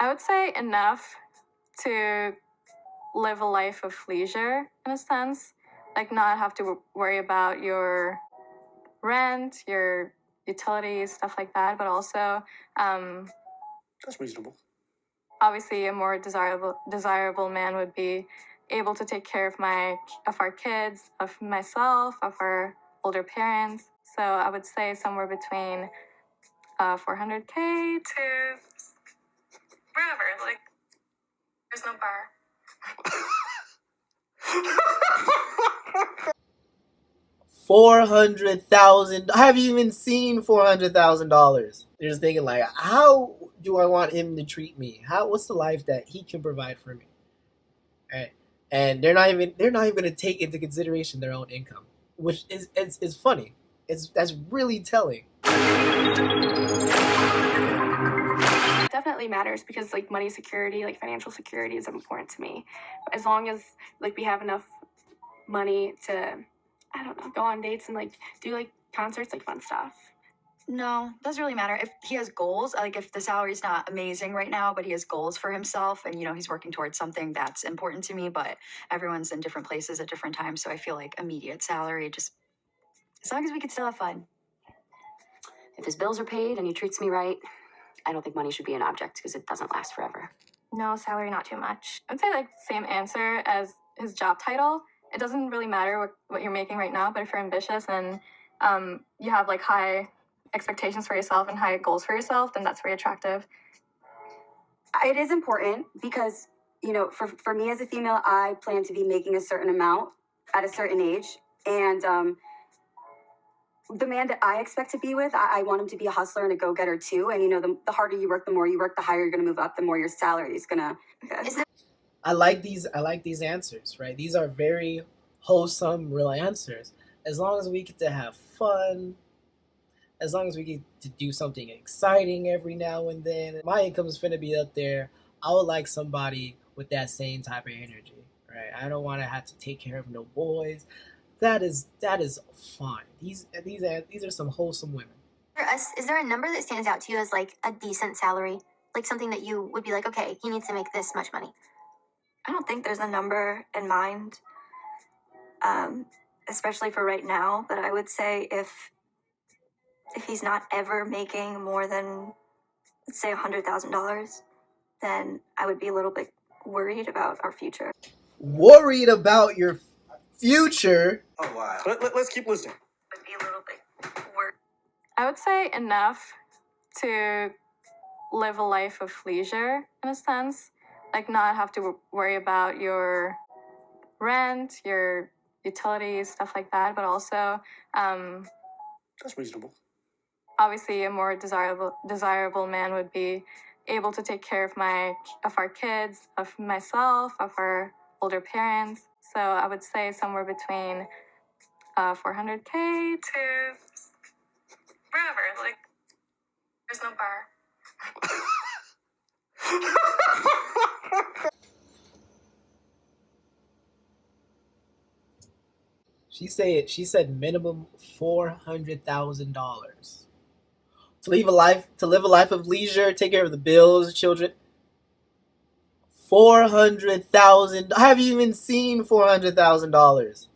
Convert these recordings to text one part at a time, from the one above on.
I would say enough to live a life of leisure in a sense, like not have to worry about your rent, your utilities, stuff like that, but also That's reasonable. Obviously a more desirable man would be able to take care of our kids, of myself, of our older parents. So I would say somewhere between 400K to wherever. Like, there's no bar. $400,000. I haven't even seen $400,000. You're just thinking like, how do I want him to treat me? What's the life that he can provide for me? Right? And they're not even going to take into consideration their own income, which is funny. That's really telling. Definitely matters because like money security, like financial security is important to me. As long as like we have enough money to, I don't know, go on dates and like do like concerts, like fun stuff. No, doesn't really matter. If he has goals, like if the salary's not amazing right now, but he has goals for himself and, you know, he's working towards something that's important to me, but everyone's in different places at different times. So I feel like immediate salary, just as long as we could still have fun. If his bills are paid and he treats me right, I don't think money should be an object because it doesn't last forever. No, salary, not too much. I'd say like same answer as his job title. It doesn't really matter what you're making right now, but if you're ambitious and you have like high expectations for yourself and high goals for yourself, then that's very attractive. It is important because, you know, for me as a female, I plan to be making a certain amount at a certain age. And the man that I expect to be with, I want him to be a hustler and a go-getter too. And, you know, the harder you work, the more you work, the higher you're going to move up, the more your salary is going to... I like these answers, right? These are very wholesome, real answers. As long as we get to have fun, as long as we get to do something exciting every now and then, my income is finna be up there. I would like somebody with that same type of energy, right? I don't want to have to take care of no boys. That is fine. These are some wholesome women. For us, is there a number that stands out to you as like a decent salary? Like something that you would be like, okay, he needs to make this much money. I don't think there's a number in mind, especially for right now, but I would say if he's not ever making more than, let's say, $100,000, then I would be a little bit worried about our future. Worried about your future? Oh, wow. Let's keep listening. Would be a little bit worried. I would say enough to live a life of leisure in a sense, like not have to worry about your rent, your utilities, stuff like that, but also That's reasonable. Obviously a more desirable man would be able to take care of our kids, of myself, of our older parents. So I would say somewhere between 400K to wherever. Like, there's no bar. She said minimum $400,000 to live a life of leisure, take care of the bills, children. 400,000. I haven't even seen $400,000.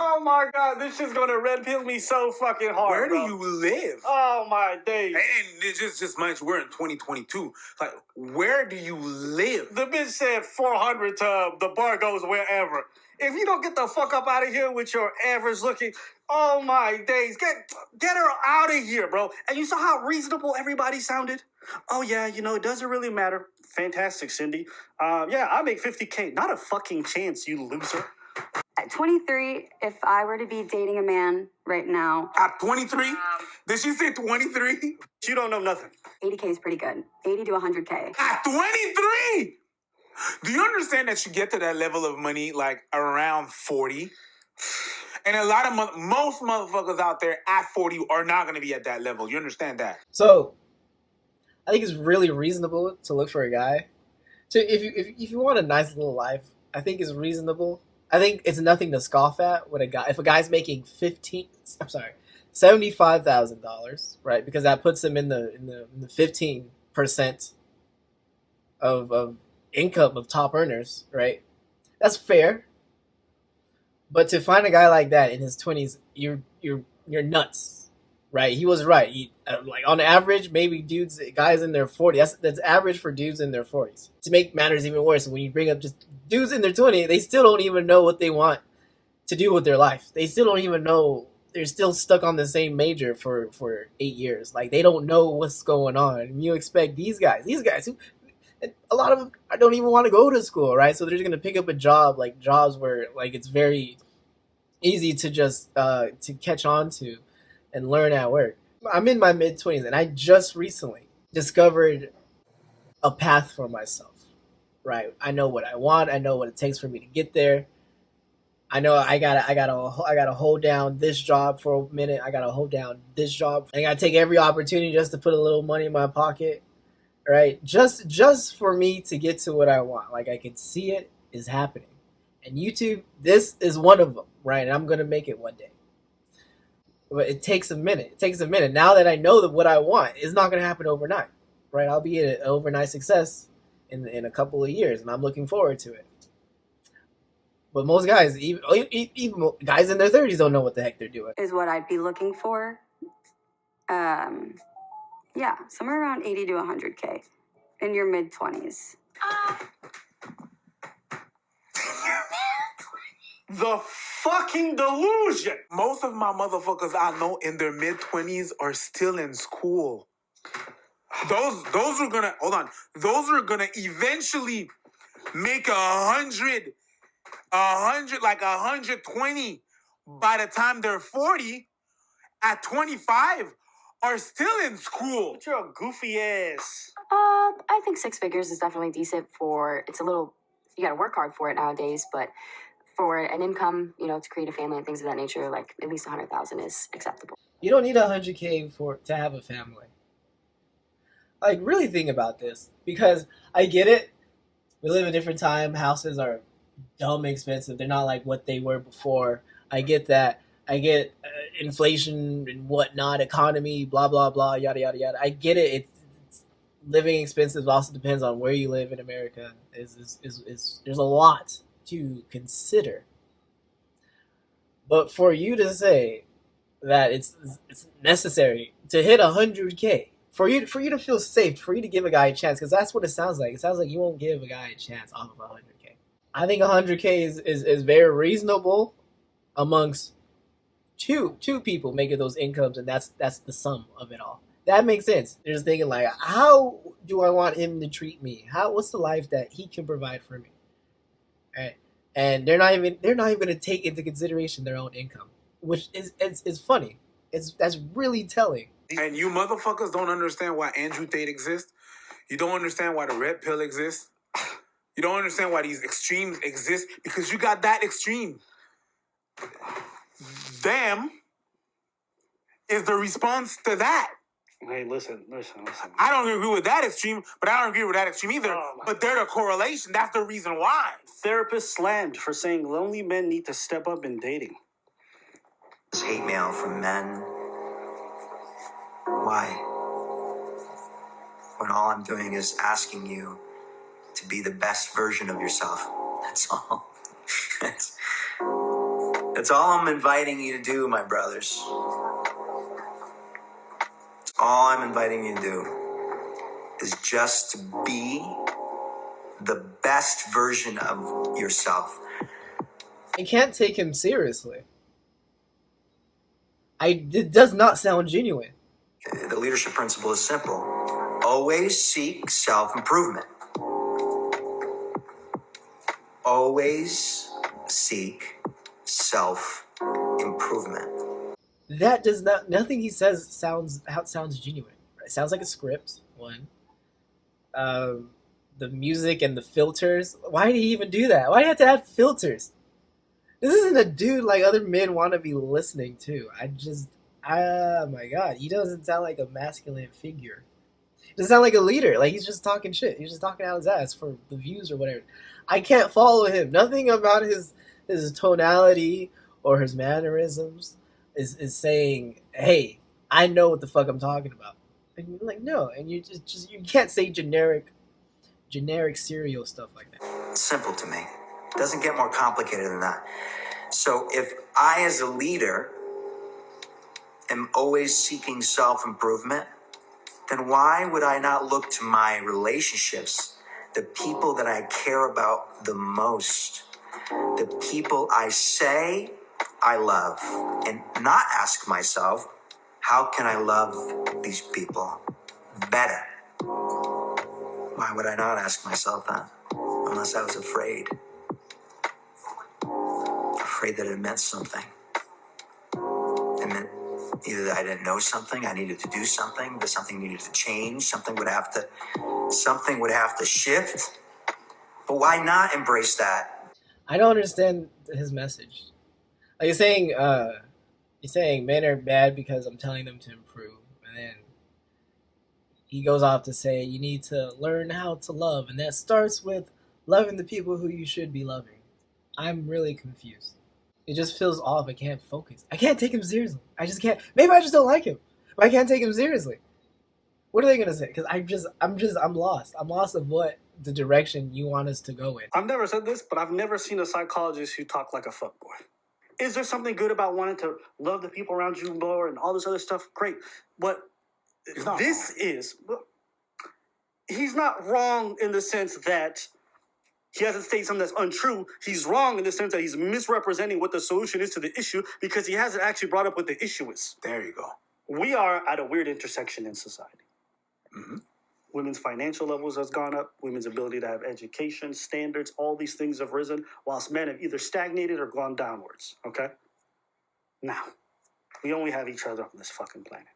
Oh my God, this shit's gonna red pill me so fucking hard. Where do you live? Oh my days. And it's just much. We're in 2022. Like, where do you live? The bitch said 400 to the bar goes wherever. If you don't get the fuck up out of here with your average looking, oh my days, get her out of here, bro. And you saw how reasonable everybody sounded? Oh yeah, you know, it doesn't really matter. Fantastic, Cindy. Yeah, I make 50K. Not a fucking chance, you loser. At 23, if I were to be dating a man right now... At 23? Did she say 23? You don't know nothing. 80K is pretty good. 80 to 100K. At 23? Do you understand that you get to that level of money like around 40? And a lot of most motherfuckers out there at 40 are not going to be at that level. You understand that? So, I think it's really reasonable to look for a guy. So if you want a nice little life, I think it's reasonable. I think it's nothing to scoff at with a guy. If a guy's making $75,000, right? Because that puts him in the 15% of income of top earners, right? That's fair. But to find a guy like that in his 20s, you're nuts, right? He was right. Like on average, maybe guys in their 40s. That's average for dudes in their 40s. To make matters even worse, when you bring up just dudes in their 20s, they still don't even know what they want to do with their life. They still don't even know. They're still stuck on the same major for 8 years. Like they don't know what's going on. And you expect these guys who, a lot of them don't even want to go to school, right? So they're just gonna pick up a job, like jobs where like it's very easy to just to catch on to and learn at work. I'm in my mid-20s and I just recently discovered a path for myself, right? I know what I want. I know what it takes for me to get there. I know I gotta hold down this job for a minute. I gotta hold down this job. I gotta take every opportunity just to put a little money in my pocket, right? Just for me to get to what I want. Like I can see it is happening. And YouTube, this is one of them, right? And I'm gonna make it one day. But it takes a minute. Now that I know that what I want, it's not gonna happen overnight, right? I'll be an overnight success in a couple of years, and I'm looking forward to it. But most guys, even guys in their 30s, don't know what the heck they're doing. Is what I'd be looking for. Yeah, somewhere around 80 to 100K in your mid-20s. The fucking delusion. Most of my motherfuckers I know in their mid-20s are still in school. Those are gonna, hold on, those are gonna eventually make 100, like 120 by the time they're 40. At 25, are still in school. But you're a goofy ass. I think 6 figures is definitely decent for, it's a little, you gotta work hard for it nowadays, but for an income, to create a family and things of that nature, like at least 100,000 is acceptable. You don't need 100K to have a family. Like, really think about this, because I get it. We live in a different time. Houses are dumb expensive. They're not like what they were before. I get that. I get inflation and whatnot, economy, blah, blah, blah, yada, yada, yada. I get it. It's living expenses also depends on where you live in America. There's a lot to consider. But for you to say that it's necessary to hit 100K, for you to feel safe, for you to give a guy a chance, because that's what it sounds like. It sounds like you won't give a guy a chance off of 100K. I think 100K is very reasonable amongst two people making those incomes, and that's the sum of it all. That makes sense. They're just thinking like, how do I want him to treat me? What's the life that he can provide for me? Right? And they're not even going to take into consideration their own income, which is funny. That's really telling. And you motherfuckers don't understand why Andrew Tate exists. You don't understand why the red pill exists. You don't understand why these extremes exist, because you got that extreme. Them is the response to that. Hey, listen. I don't agree with that extreme, but I don't agree with that extreme either. But they're the correlation. That's the reason why. Therapist slammed for saying lonely men need to step up in dating. This hate mail from men. Why? When all I'm doing is asking you to be the best version of yourself. That's all. That's all I'm inviting you to do, my brothers. All I'm inviting you to do is just to be the best version of yourself. I can't take him seriously. It does not sound genuine. The leadership principle is simple. Always seek self-improvement. Always seek self-improvement. That does not. Nothing he says sounds genuine. It sounds like a script. One. The music and the filters. Why did he even do that? Why do you have to add filters? This isn't a dude like other men want to be listening to. Oh my god, he doesn't sound like a masculine figure. He doesn't sound like a leader. Like he's just talking shit. He's just talking out his ass for the views or whatever. I can't follow him. Nothing about his tonality or his mannerisms is saying, "Hey, I know what the fuck I'm talking about." And you're like, no, and you just you can't say generic cereal stuff like that. It's simple to me. It doesn't get more complicated than that. So if I, as a leader, am always seeking self-improvement, then why would I not look to my relationships, the people that I care about the most, the people I say I love, and not ask myself, how can I love these people better? Why would I not ask myself that? Unless I was afraid. Afraid that it meant something. It meant either that I didn't know something, I needed to do something, that something needed to change, something would have to shift. But why not embrace that? I don't understand his message. Like you're saying men are bad because I'm telling them to improve, and then he goes off to say you need to learn how to love, and that starts with loving the people who you should be loving. I'm really confused. It just feels off. I can't focus. I can't take him seriously. I just can't. Maybe I just don't like him, but I can't take him seriously. What are they gonna say? Because I'm lost. I'm lost of what the direction you want us to go in. I've never said this, but I've never seen a psychologist who talk like a fuckboy. Is there something good about wanting to love the people around you more and all this other stuff? Great. But this is... He's not wrong in the sense that he hasn't stated something that's untrue. He's wrong in the sense that he's misrepresenting what the solution is to the issue because he hasn't actually brought up what the issue is. There you go. We are at a weird intersection in society. Mm-hmm. Women's financial levels has gone up. Women's ability to have education, standards, all these things have risen, whilst men have either stagnated or gone downwards, okay? Now, we only have each other on this fucking planet.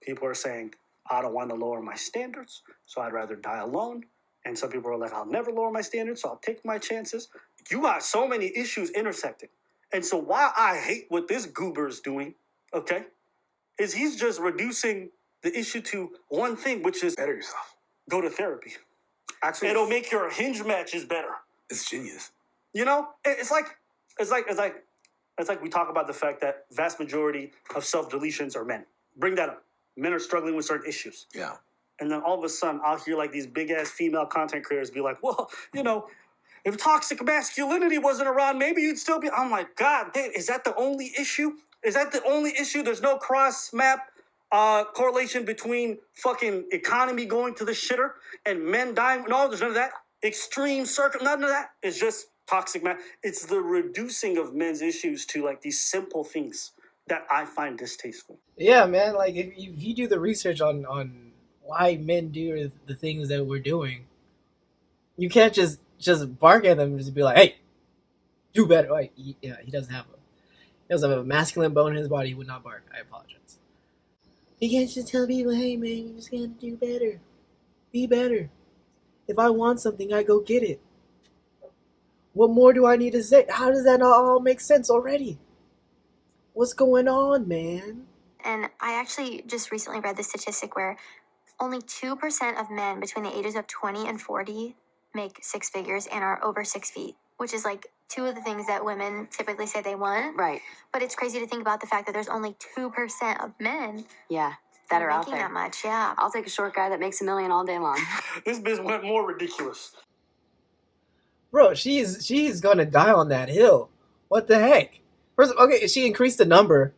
People are saying, I don't want to lower my standards, so I'd rather die alone. And some people are like, I'll never lower my standards, so I'll take my chances. You got so many issues intersecting. And so while I hate what this goober is doing, okay, is he's just reducing the issue to one thing, which is Better yourself. go to therapy. Actually, It'll make your hinge matches better. it's genius. You know, it's like we talk about the fact that vast majority of self-deletions are men. Bring that up. Men are struggling with certain issues. Yeah. And then all of a sudden, I'll hear like these big-ass female content creators be like, well, you know, if toxic masculinity wasn't around, maybe you'd still be... I'm like, God damn, is that the only issue? Is that the only issue? There's no cross-map correlation between fucking economy going to the shitter and men dying? No, there's none of that. Extreme circle, none of that. It's just toxic man. It's the reducing of men's issues to like these simple things that I find distasteful. Yeah, man. Like if you do the research on why men do the things that we're doing, you can't just bark at them and just be like, "Hey, do better." Like, he doesn't have a masculine bone in his body. He would not bark. I apologize. You can't just tell people, "Hey, man, you just gotta do better. Be better. If I want something, I go get it." What more do I need to say? How does that not all make sense already? What's going on, man? And I actually just recently read the statistic where only 2% of men between the ages of 20 and 40 make six figures and are over 6 feet, which is like two of the things that women typically say they want. Right. But it's crazy to think about the fact that there's only 2% of men Yeah. That are out making there. that much. Yeah. I'll take a short guy that makes $1 million all day long. This bitch went more ridiculous. Bro, she's gonna die on that hill. What the heck? First, okay, she increased the number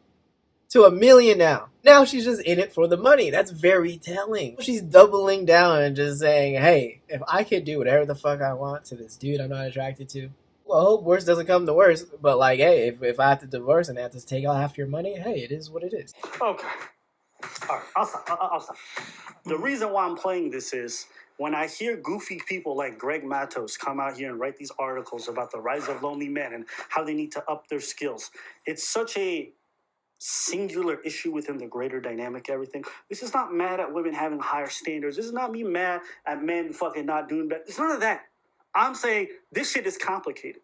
to 1 million now. Now she's just in it for the money. That's very telling. She's doubling down and just saying, hey, if I could do whatever the fuck I want to this dude I'm not attracted to, well, I hope worse doesn't come to worse. But like, hey, if I have to divorce and I have to take out half your money, hey, it is what it is. Okay. All right, I'll stop. The reason why I'm playing this is when I hear goofy people like Greg Matos come out here and write these articles about the rise of lonely men and how they need to up their skills. It's such a singular issue within the greater dynamic, everything. This is not mad at women having higher standards. This is not me mad at men fucking not doing better. It's none of that. I'm saying this shit is complicated.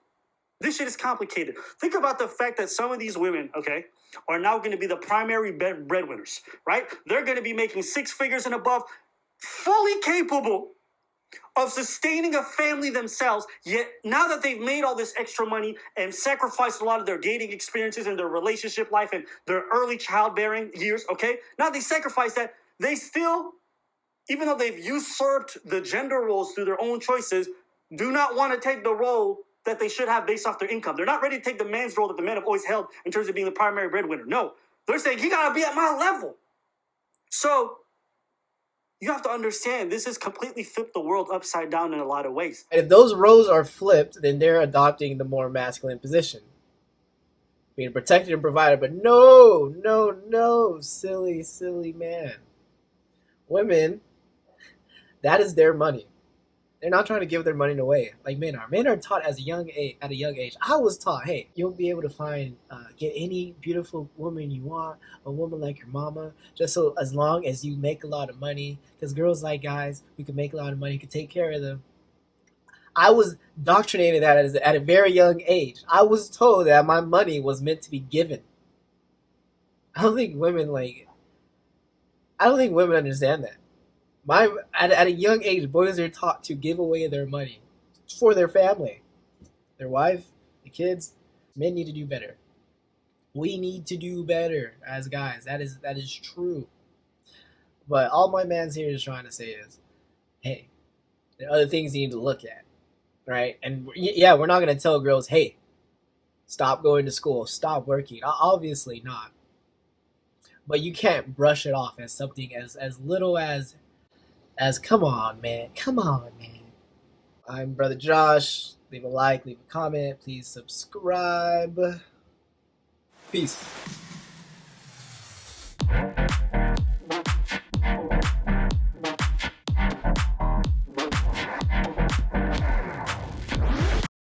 This shit is complicated. Think about the fact that some of these women, okay, are now going to be the primary breadwinners, right? They're going to be making 6 figures and above, fully capable of sustaining a family themselves, yet now that they've made all this extra money and sacrificed a lot of their dating experiences and their relationship life and their early childbearing years, okay? Now they sacrifice that, they still, even though they've usurped the gender roles through their own choices, do not want to take the role that they should have based off their income. They're not ready to take the man's role that the men have always held in terms of being the primary breadwinner. No, they're saying, he got to be at my level. So you have to understand, this has completely flipped the world upside down in a lot of ways. And if those roles are flipped, then they're adopting the more masculine position. Being protected and provided, but no, silly man. Women, that is their money. They're not trying to give their money away like men are. Men are taught at a young age. I was taught, hey, you'll be able to find, get any beautiful woman you want, a woman like your mama, just so as long as you make a lot of money. Because girls like guys who can make a lot of money, who can take care of them. I was indoctrinated that at a very young age. I was told that my money was meant to be given. I don't think women understand that. At a young age, boys are taught to give away their money for their family, their wife, the kids. Men need to do better. We need to do better as guys. That is true. But all my man's here is trying to say is, hey, there are other things you need to look at, right? And yeah, we're not going to tell girls, hey, stop going to school, stop working. Obviously not. But you can't brush it off as something as little as come on, man. I'm Brother Josh. Leave a like, leave a comment. Please subscribe. Peace.